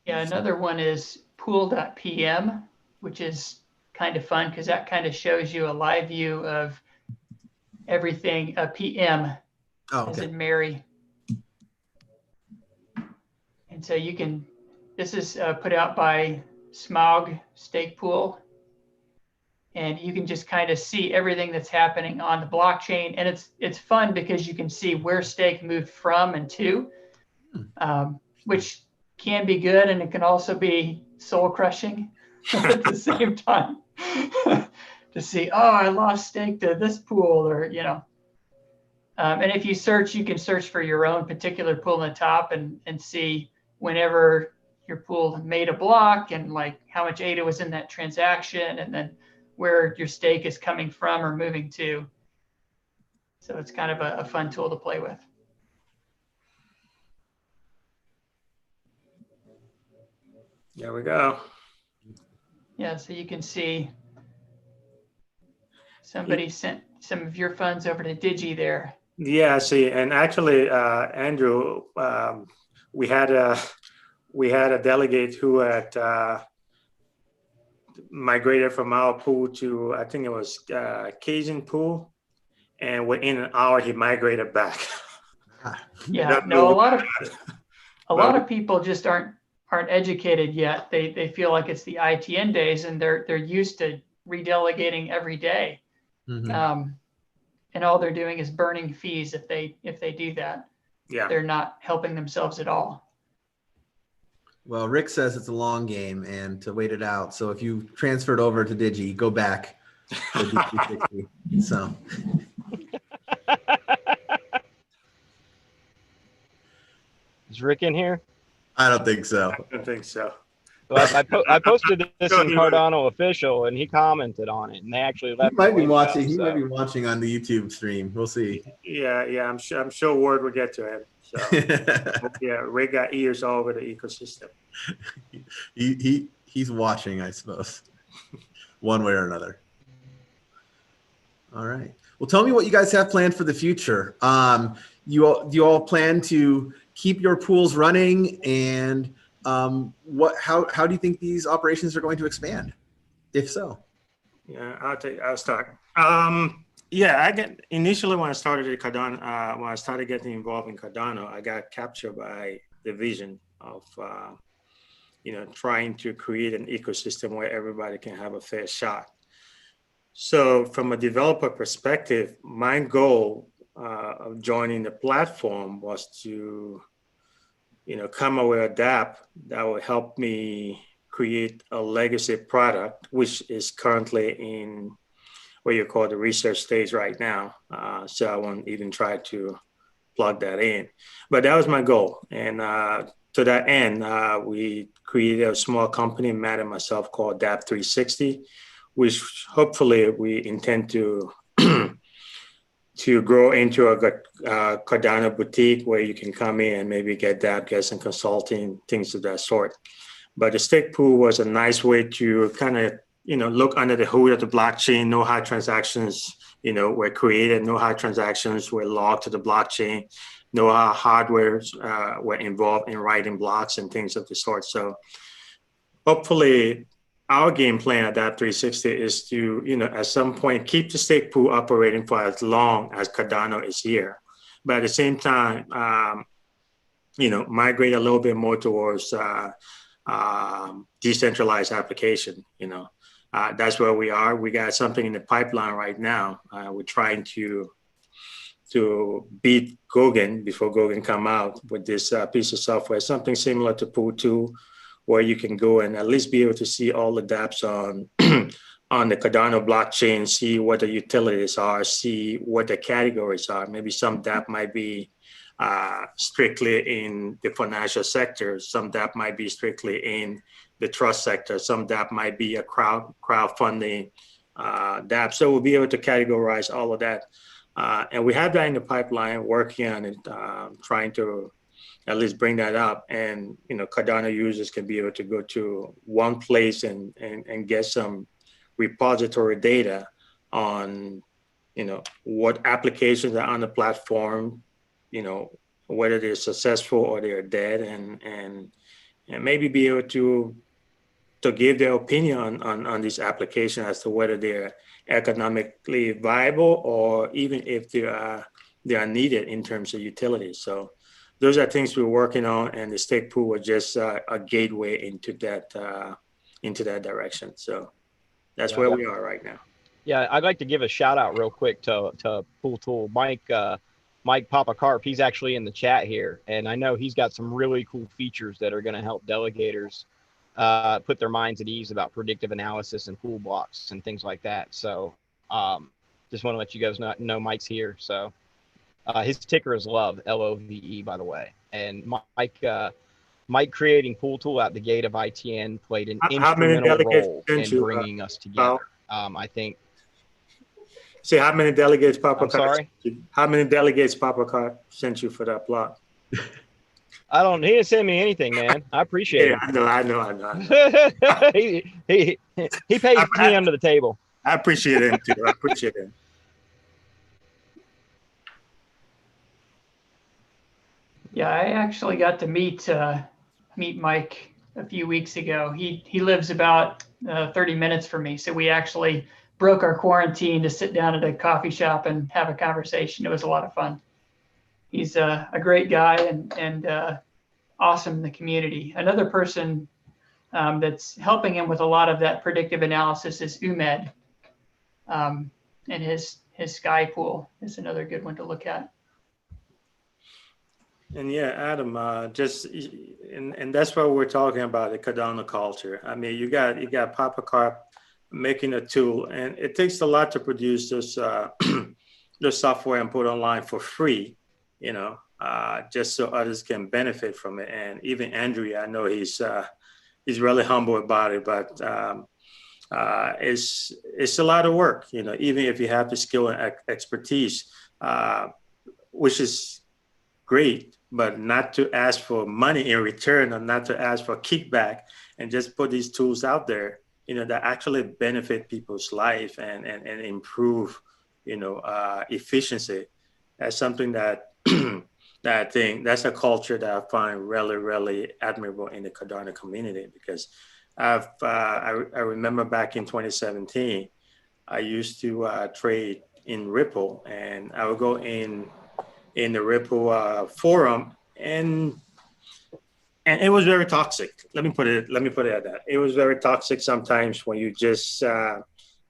Yeah, another one is pool.pm, which is kind of fun because that kind of shows you a live view of everything, PM, as in Mary. And so you can, this is put out by Smog Stake Pool. And you can just kind of see everything that's happening on the blockchain. And it's fun because you can see where stake moved from and to, which can be good. And it can also be soul crushing at the same time to see, oh, I lost stake to this pool, or, and if you search, you can search for your own particular pool on the top and see whenever your pool made a block and like how much ADA was in that transaction, and then where your stake is coming from or moving to. So it's kind of a fun tool to play with. There we go. Yeah, so you can see somebody sent some of your funds over to Digi there. Yeah, see, and actually, Andrew, we had a delegate who had migrated from our pool to, I think it was Cajun pool, and within an hour he migrated back. Yeah, no, a lot of people just aren't educated yet. They feel like it's the ITN days, and they're used to redelegating every day. Mm-hmm. And all they're doing is burning fees if they do that. Yeah, they're not helping themselves at all. Well, Rick says it's a long game and to wait it out. So if you transferred over to Digi, go back for D360. So Is Rick in here? I don't think so. I don't think so. Well, I posted this So in he would- Cardano official, and he commented on it, and they actually He left. might the be link watching. up, He might so. be watching on the YouTube stream. We'll see. Yeah, I'm sure word will get to him. So yeah, Ray got ears all over the ecosystem. He's watching, I suppose, one way or another. All right. Well, tell me what you guys have planned for the future. Do you all plan to keep your pools running, and how do you think these operations are going to expand, if so? Yeah, I'll start. Yeah, initially when I started at Cardano, when I started getting involved in Cardano, I got captured by the vision of trying to create an ecosystem where everybody can have a fair shot. So from a developer perspective, my goal of joining the platform was to come up with a dApp that would help me create a legacy product, which is currently in what you call the research stage right now. So I won't even try to plug that in. But that was my goal. And to that end, we created a small company, Matt and myself, called dApp360, which hopefully we intend to to grow into a Cardano boutique where you can come in and maybe get dApp, get some consulting, things of that sort. But the stake pool was a nice way to kind of look under the hood of the blockchain, know how transactions were created, know how transactions were logged to the blockchain, know how hardware were involved in writing blocks and things of the sort. So hopefully our game plan at dApp360 is to, at some point keep the stake pool operating for as long as Cardano is here. But at the same time, migrate a little bit more towards decentralized application. That's where we are. We got something in the pipeline right now. We're trying to beat Goguen before Goguen come out with this piece of software, something similar to Pool 2, where you can go and at least be able to see all the dApps on on the Cardano blockchain, see what the utilities are, see what the categories are. Maybe some dApp might be strictly in the financial sector. Some dApp might be strictly in the trust sector. Some dApp might be a crowdfunding dApp. So we'll be able to categorize all of that. And we have that in the pipeline, working on it, trying to at least bring that up. And, Cardano users can be able to go to one place and get some repository data on, what applications are on the platform, whether they're successful or they're dead, and maybe be able to give their opinion on this application as to whether they're economically viable or even if they are needed in terms of utilities. So those are things we're working on, and the stake pool was just a gateway into that direction. So that's where we are right now. Yeah, I'd like to give a shout out real quick to Pool Tool Mike Papacarp. He's actually in the chat here, and I know he's got some really cool features that are going to help delegators put their minds at ease about predictive analysis and pool blocks and things like that. So just want to let you guys know Mike's here. So his ticker is Love, LOVE, by the way. And Mike creating Pool Tool out the gate of ITN played an instrumental role in bringing us together. I think. See, how many delegates Papa? I'm sorry? How many delegates Papacarp sent you for that plot? He didn't send me anything, man. I appreciate it. I know. he pays me under the table. I appreciate him too. I appreciate him. Yeah, I actually got to meet Mike a few weeks ago. He lives about 30 minutes from me, so we actually broke our quarantine to sit down at a coffee shop and have a conversation. It was a lot of fun. He's a great guy and awesome in the community. Another person that's helping him with a lot of that predictive analysis is Umed, and his Sky Pool is another good one to look at. And yeah, Adam, and that's what we're talking about, the Cardano culture. I mean, you got Papacarp making a tool, and it takes a lot to produce this the software and put online for free, just so others can benefit from it. And even Andrew, I know he's really humble about it, but it's a lot of work, even if you have the skill and expertise, which is great, but not to ask for money in return or not to ask for kickback, and just put these tools out there, that actually benefit people's life and improve, efficiency. That's something that that I think that's a culture that I find really, really admirable in the Cardano community, because I remember back in 2017, I used to trade in Ripple, and I would go in the Ripple forum, and it was very toxic. Let me put it at that. It was very toxic sometimes when you just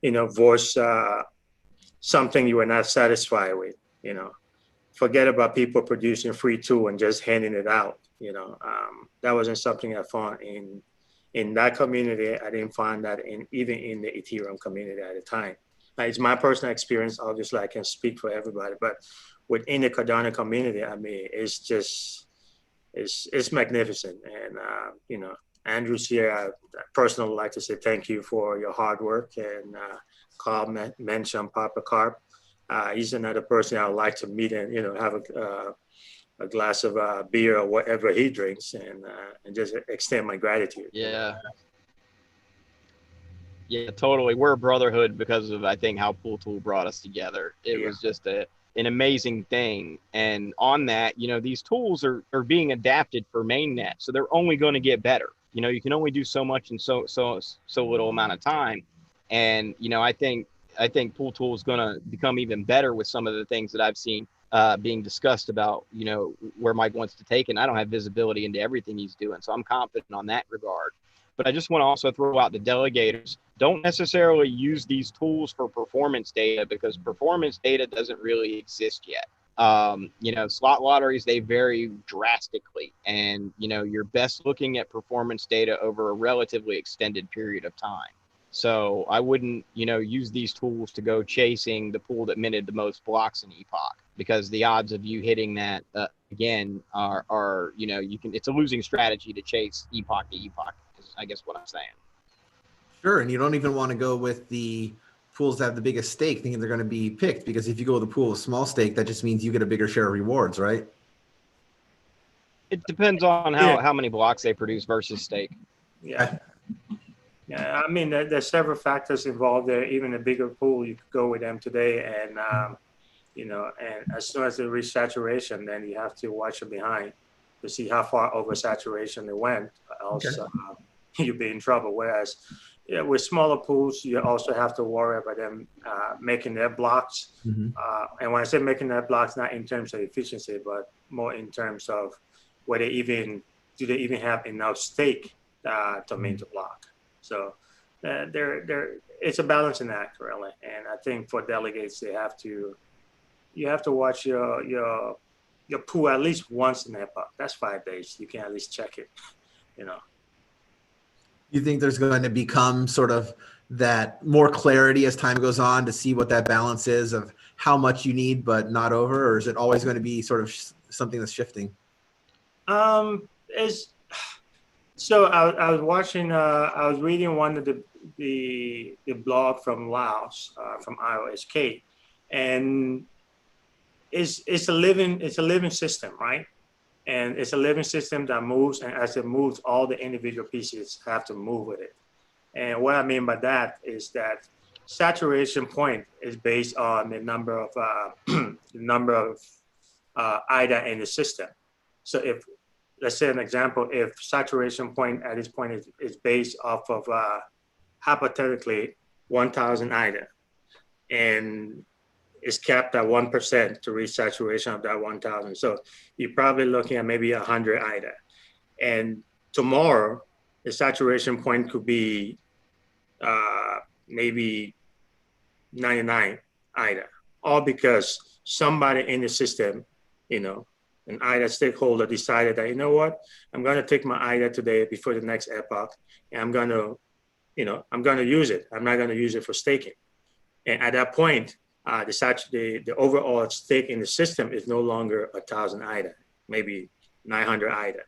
voice something you were not satisfied with. Forget about people producing free tool and just handing it out. That wasn't something I found in that community. I didn't find that even in the Ethereum community at the time. Now, it's my personal experience. Obviously, I can speak for everybody, but within the Cardano community, I mean, it's magnificent. And Andrew's here. I personally like to say thank you for your hard work. And Carl mentioned Papa Carp. He's another person I would like to meet and have a glass of beer or whatever he drinks, and just extend my gratitude. Yeah, totally. We're a brotherhood because of, I think, how Pool Tool brought us together. It was just an amazing thing. And on that, these tools are being adapted for mainnet, so they're only going to get better. You can only do so much in so little amount of time. And I think Pool Tool is going to become even better with some of the things that I've seen being discussed about, where Mike wants to take it. And I don't have visibility into everything he's doing, so I'm confident on that regard. But I just want to also throw out the delegators. Don't necessarily use these tools for performance data, because performance data doesn't really exist yet. Slot lotteries, they vary drastically. And, you're best looking at performance data over a relatively extended period of time. So I wouldn't, use these tools to go chasing the pool that minted the most blocks in Epoch, because the odds of you hitting that again are it's a losing strategy to chase Epoch to Epoch, is I guess what I'm saying. Sure, and you don't even want to go with the pools that have the biggest stake thinking they're going to be picked, because if you go with a pool with small stake, that just means you get a bigger share of rewards, right? It depends on how many blocks they produce versus stake. Yeah. Yeah, I mean, there's several factors involved there. Even a bigger pool, you could go with them today, and and as soon as they reach saturation, then you have to watch it behind to see how far over saturation they went. Else, you'll be in trouble. Whereas, with smaller pools, you also have to worry about them making their blocks. Mm-hmm. And when I say making their blocks, not in terms of efficiency, but more in terms of whether do they even have enough stake to mint a block. So it's a balancing act, really. And I think for delegates, you have to watch your pool at least once in Epoch. That's 5 days. You can at least check it, You think there's going to become sort of that more clarity as time goes on to see what that balance is of how much you need but not over, or is it always going to be sort of something that's shifting? So I was watching. I was reading one of the blog from Laos, from IOSK, and it's a living system, right? And it's a living system that moves, and as it moves, all the individual pieces have to move with it. And what I mean by that is that saturation point is based on the number of ADA in the system. So if, let's say an example, if saturation point at this point is based off of hypothetically 1,000 ADA, and it's capped at 1% to reach saturation of that 1,000. So you're probably looking at maybe 100 ADA. And tomorrow, the saturation point could be maybe 99 ADA, all because somebody in the system, an ADA stakeholder decided that, I'm going to take my ADA today before the next epoch, and I'm going to I'm going to use it. I'm not going to use it for staking. And at that point, the overall stake in the system is no longer 1,000 ADA, maybe 900 ADA.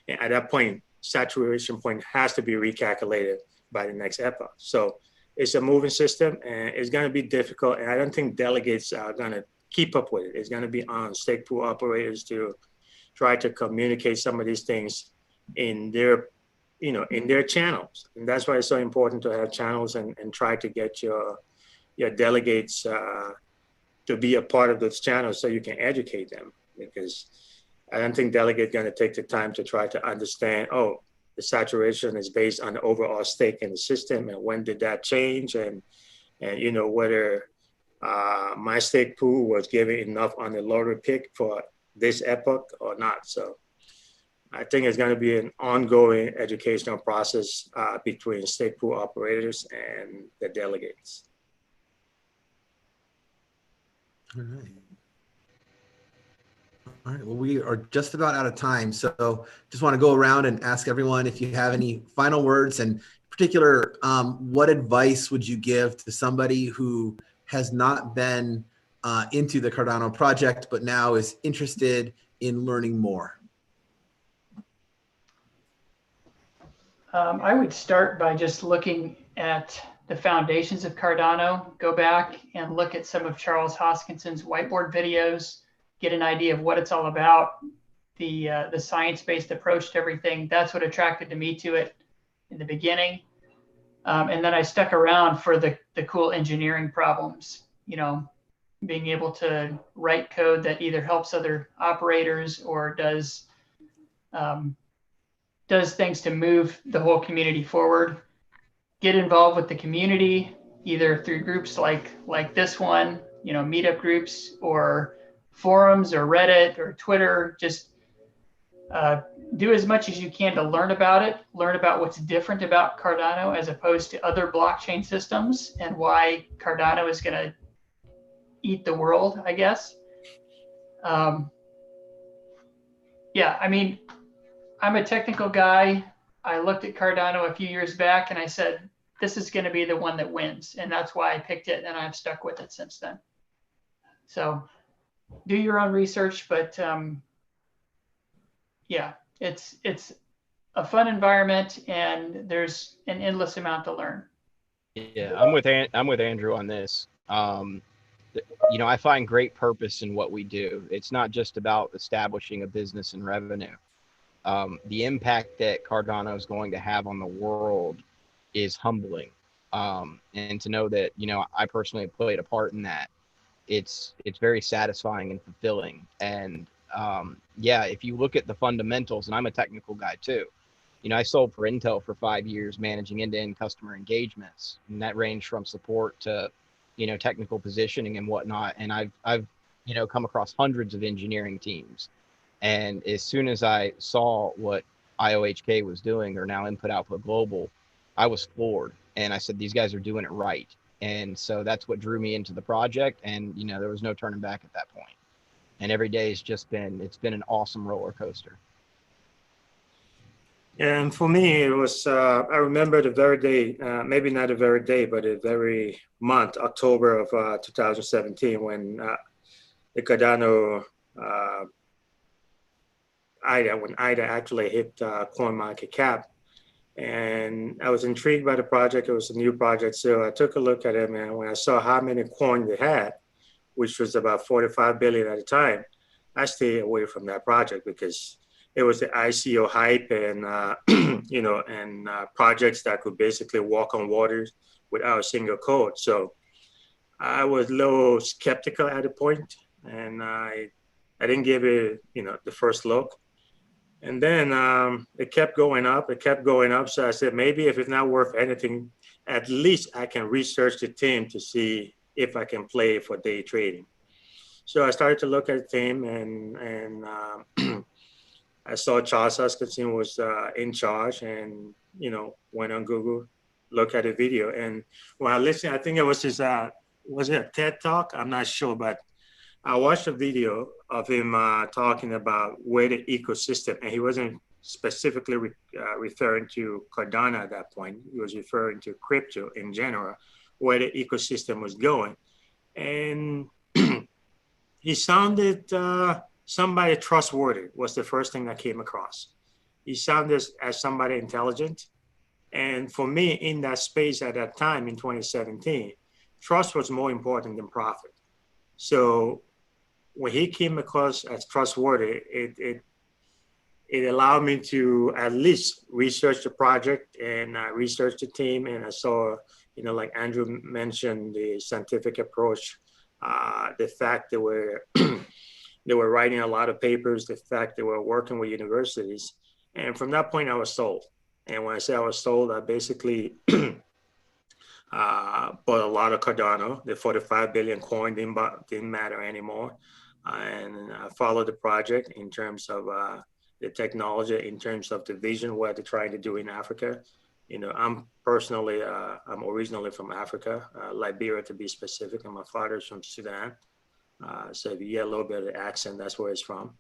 And at that point, saturation point has to be recalculated by the next epoch. So it's a moving system, and it's going to be difficult. And I don't think delegates are going to keep up with it. It's going to be on stake pool operators to try to communicate some of these things in their, in their channels. And that's why it's so important to have channels and try to get your delegates to be a part of those channels so you can educate them, because I don't think delegates going to take the time to try to understand, oh, the saturation is based on the overall stake in the system, and when did that change, and whether my stake pool was given enough on the lottery pick for this epoch or not. So I think it's going to be an ongoing educational process between stake pool operators and the delegates. All right. All right. Well, we are just about out of time. So just want to go around and ask everyone if you have any final words, and in particular, what advice would you give to somebody who has not been into the Cardano project, but now is interested in learning more? I would start by just looking at the foundations of Cardano, go back and look at some of Charles Hoskinson's whiteboard videos, get an idea of what it's all about, the science-based approach to everything. That's what attracted me to it in the beginning. And then I stuck around for the cool engineering problems, being able to write code that either helps other operators or does things to move the whole community forward. Get involved with the community, either through groups like this one, meetup groups, or forums, or Reddit, or Twitter. Just do as much as you can to learn about it, learn about what's different about Cardano as opposed to other blockchain systems, and why Cardano is going to eat the world, I guess. Yeah, I mean, I'm a technical guy. I looked at Cardano a few years back and I said, this is going to be the one that wins. And that's why I picked it, and I've stuck with it since then. So do your own research, but yeah, it's a fun environment, and there's an endless amount to learn. Yeah, I'm with Andrew on this. I find great purpose in what we do. It's not just about establishing a business and revenue. The impact that Cardano is going to have on the world is humbling. And to know that, I personally have played a part in that, it's very satisfying and fulfilling. And yeah, if you look at the fundamentals, and I'm a technical guy too, I sold for Intel for 5 years, managing end-to-end customer engagements, and that ranged from support to, technical positioning and whatnot. And I've come across hundreds of engineering teams. And as soon as I saw what IOHK was doing, or now Input Output Global, I was floored. And I said, these guys are doing it right. And so that's what drew me into the project. And, there was no turning back at that point. And every day it's been an awesome roller coaster. And for me, it was, I remember the very day, maybe not the very day, but the very month, October of 2017, when the Cardano ADA actually hit CoinMarketCap. And I was intrigued by the project. It was a new project. So I took a look at it, and when I saw how many coins they had, which was about 45 billion at the time, I stayed away from that project, because it was the ICO hype and, projects that could basically walk on waters without a single code. So I was a little skeptical at the point, and I didn't give it, the first look. And then it kept going up. So I said, maybe if it's not worth anything, at least I can research the team to see if I can play for day trading. So I started to look at the team, and I saw Charles Hoskinson was in charge, and, went on Google, look at the video. And when I listened, I think it was his, was it a TED Talk? I'm not sure, but I watched a video of him talking about where the ecosystem, and he wasn't specifically referring to Cardano at that point. He was referring to crypto in general, where the ecosystem was going. And he sounded somebody trustworthy was the first thing I came across. He sounded as somebody intelligent. And for me, in that space at that time in 2017, trust was more important than profit. So when he came across as trustworthy, it allowed me to at least research the project and research the team. And I saw, you know, like Andrew mentioned, the scientific approach, the fact that they were writing a lot of papers, the fact they were working with universities. And from that point, I was sold. And when I say I was sold, I basically bought a lot of Cardano. The 45 billion coin didn't matter anymore. And I followed the project in terms of the technology, in terms of the vision, what they're trying to do in Africa. You know, I'm originally from Africa, Liberia to be specific, and my father's from Sudan. So if you get a little bit of the accent, that's where it's from.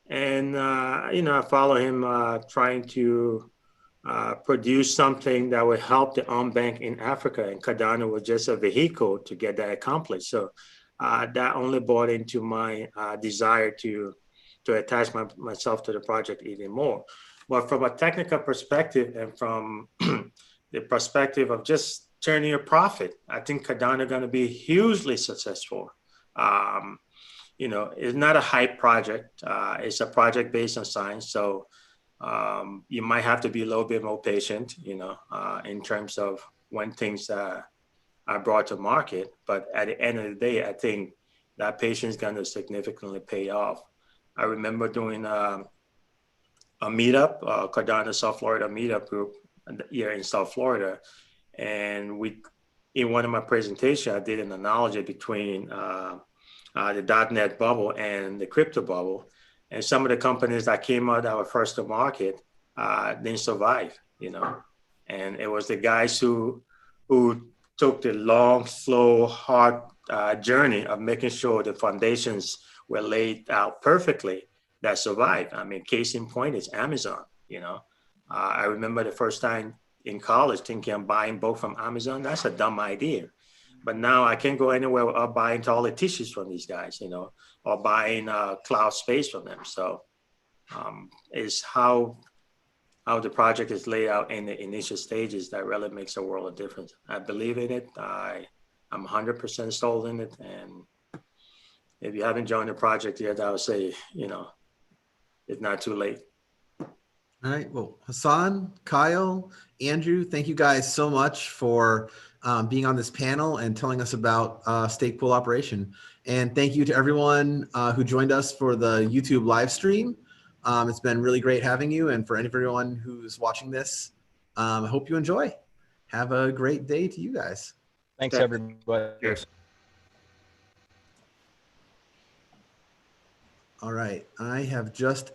And, you know, I follow him trying to produce something that would help the unbanked in Africa. And Cardano was just a vehicle to get that accomplished. So that only brought into my desire to attach myself to the project even more. But from a technical perspective and from the perspective of just turning a profit, I think Cardano is going to be hugely successful. You know, it's not a hype project. It's a project based on science. So you might have to be a little bit more patient, you know, in terms of when things are brought to market. But at the end of the day, I think that patience is going to significantly pay off. I remember doing a meetup, Cardano South Florida meetup group here in South Florida. And in one of my presentations, I did an analogy between the .NET bubble and the crypto bubble. And some of the companies that came out that were first to market didn't survive, you know. And it was the guys who took the long, slow, hard journey of making sure the foundations were laid out perfectly that survived. I mean, case in point is Amazon, you know. I remember the first time in college thinking I'm buying both from Amazon. That's a dumb idea. But now I can't go anywhere without buying all the tissues from these guys, you know, or buying cloud space from them. So it's how the project is laid out in the initial stages that really makes a world of difference. I believe in it. I'm 100% sold in it. And if you haven't joined the project yet, I would say, you know, it's not too late. All right. Well, Hassan, Kyle, Andrew, thank you guys so much for being on this panel and telling us about stake pool operation. And thank you to everyone who joined us for the YouTube live stream. It's been really great having you. And for everyone who's watching this, I hope you enjoy. Have a great day to you guys. Thanks, everybody. Cheers. All right. I have just